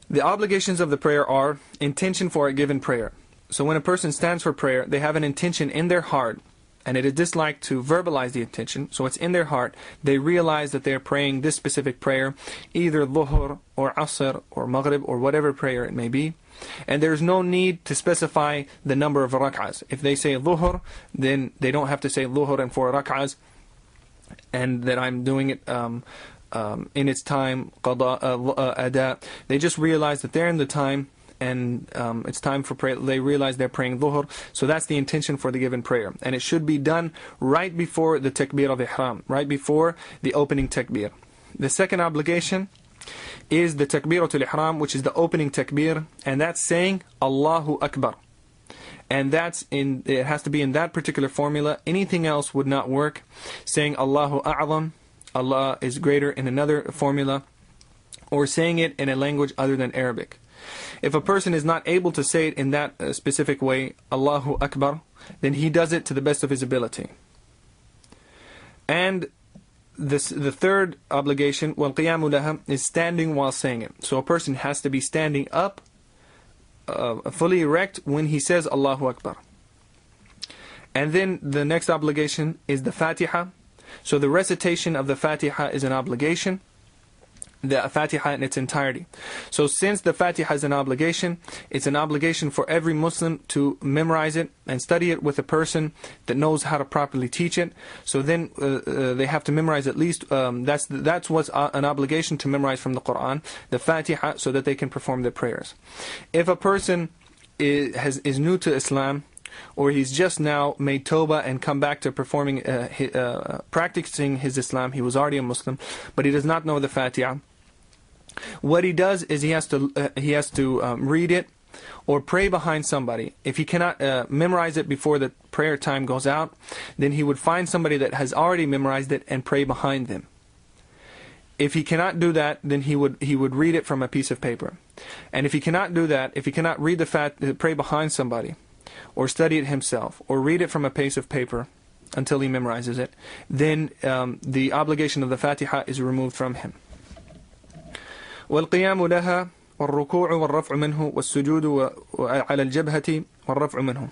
The obligations of the prayer are intention for a given prayer. So when a person stands for prayer, they have an intention in their heart, and it is disliked to verbalize the intention, so it's in their heart. They realize that they're praying this specific prayer, either Dhuhr or Asr or Maghrib or whatever prayer it may be. And there's no need to specify the number of rak'ahs. If they say Dhuhr, then they don't have to say Dhuhr and 4 rak'ahs, and that I'm doing it in its time, qada, ada. They just realize that they're in the time, and it's time for prayer. They realize they're praying dhuhr, so that's the intention for the given prayer, and it should be done right before the takbir of ihram, right before the opening takbir. The second obligation is the takbiratul ihram, which is the opening takbir, and that's saying Allahu Akbar, and it has to be in that particular formula. Anything else would not work. Saying Allahu A'zam, Allah is greater, in another formula, or saying it in a language other than Arabic. If a person is not able to say it in that specific way, Allahu Akbar, then he does it to the best of his ability. And the third obligation, وَالْقِيَامُ لَهَا, is standing while saying it. So a person has to be standing up, fully erect, when he says Allahu Akbar. And then the next obligation is the Fatiha. So the recitation of the Fatiha is an obligation, the Fatiha in its entirety. So since the Fatiha is an obligation, it's an obligation for every Muslim to memorize it and study it with a person that knows how to properly teach it. So then they have to memorize at least, that's what's an obligation, to memorize from the Quran, the Fatiha, so that they can perform their prayers. If a person is new to Islam, or he's just now made tawbah and come back to performing, practicing his Islam, he was already a Muslim, but he does not know the Fatiha, what he does is he has to read it or pray behind somebody. If he cannot memorize it before the prayer time goes out, then he would find somebody that has already memorized it and pray behind them. If he cannot do that, then he would read it from a piece of paper. And if he cannot do that, if he cannot read pray behind somebody, or study it himself, or read it from a piece of paper until he memorizes it, then the obligation of the Fatiha is removed from him. وَالْقِيَامُ لَهَا وَالرُّكُوعُ وَالرَّفْعُ مِنْهُ وَالسُّجُودُ عَلَى الْجَبْهَةِ وَالرَّفْعُ مِنْهُ.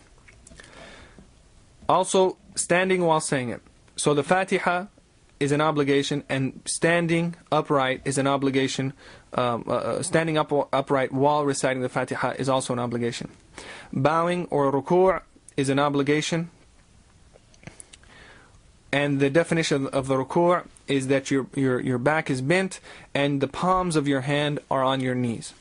Also, standing while saying it. So the Fatiha is an obligation, and standing upright is an obligation. Standing upright while reciting the Fatiha is also an obligation. Bowing or ruku' is an obligation, and the definition of the ruku' is that your back is bent and the palms of your hand are on your knees.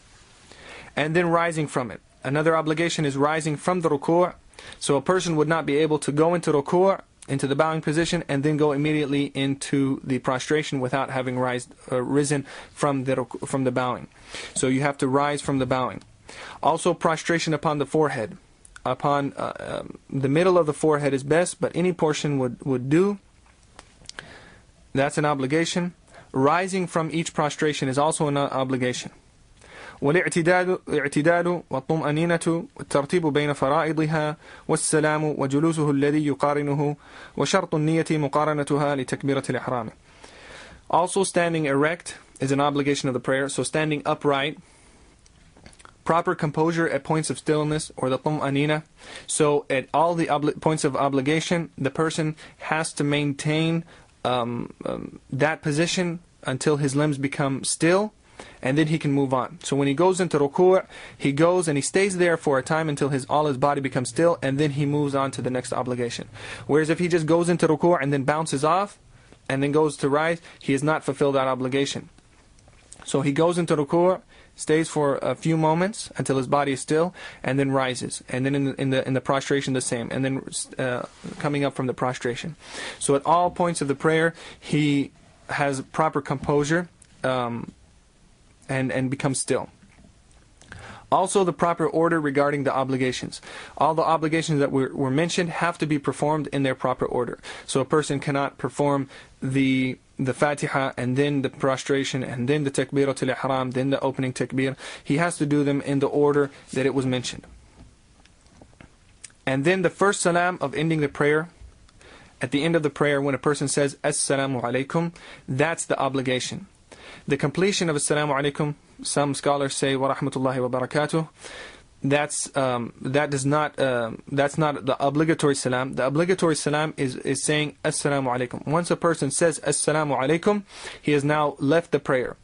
And then rising from it. Another obligation is rising from the ruku'. So a person would not be able to go into ruku', into the bowing position, and then go immediately into the prostration without having risen from the bowing. So you have to rise from the bowing. Also, prostration upon the forehead. Upon the middle of the forehead is best, but any portion would do. That's an obligation. Rising from each prostration is also an obligation. والاعتدال والطمأنينة والترتيب بين فرائضها والسلام وجلوسه الذي يقارنه وشرط النية مقارنتها لتكبيرة الإحرام. Also, standing erect is an obligation of the prayer. So standing upright, proper composure at points of stillness, or the طمأنينة. So at all the points of obligation, the person has to maintain that position until his limbs become still, and then he can move on. So when he goes into ruku', he goes and he stays there for a time until all his body becomes still, and then he moves on to the next obligation. Whereas if he just goes into ruku' and then bounces off and then goes to rise, he has not fulfilled that obligation. So he goes into ruku', stays for a few moments until his body is still, and then rises. And then in the prostration the same, and then coming up from the prostration. So at all points of the prayer, he has proper composure, and become still. Also, the proper order regarding the obligations. All the obligations that were mentioned have to be performed in their proper order. So a person cannot perform the Fatiha and then the prostration and then the takbiratul ihram, then the opening takbir. He has to do them in the order that it was mentioned. And then the first salam of ending the prayer, at the end of the prayer, when a person says Assalamu alaikum, that's the obligation. The completion of Assalamu alaikum some scholars say wa rahmatullahi wa barakatuh. That's not the obligatory salam. The obligatory salam is saying assalamu alaikum. Once a person says assalamu alaikum, he has now left the prayer.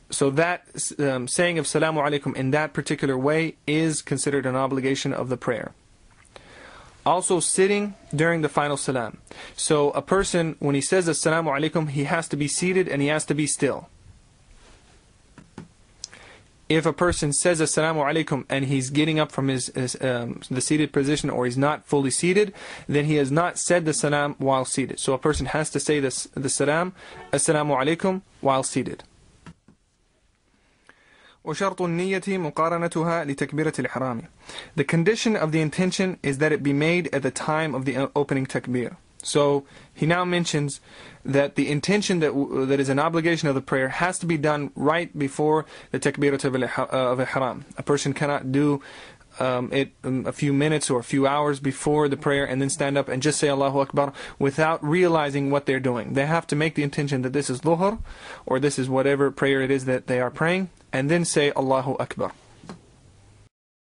So that saying of salamu alaikum in that particular way is considered an obligation of the prayer. Also sitting during the final salam. So a person, when he says assalamu alaikum, he has to be seated and he has to be still. If a person says assalamu alaikum and he's getting up from the seated position, or he's not fully seated, then he has not said the salam while seated. So a person has to say the salam, assalamu alaikum, while seated. وشرط النية مقارنتها لتكبيرة الإحرام. The condition of the intention is that it be made at the time of the opening takbir. So he now mentions that the intention that is an obligation of the prayer has to be done right before the takbirat of ihram. A person cannot do it a few minutes or a few hours before the prayer and then stand up and just say Allahu Akbar without realizing what they're doing. They have to make the intention that this is dhuhr or this is whatever prayer it is that they are praying, and then say Allahu Akbar.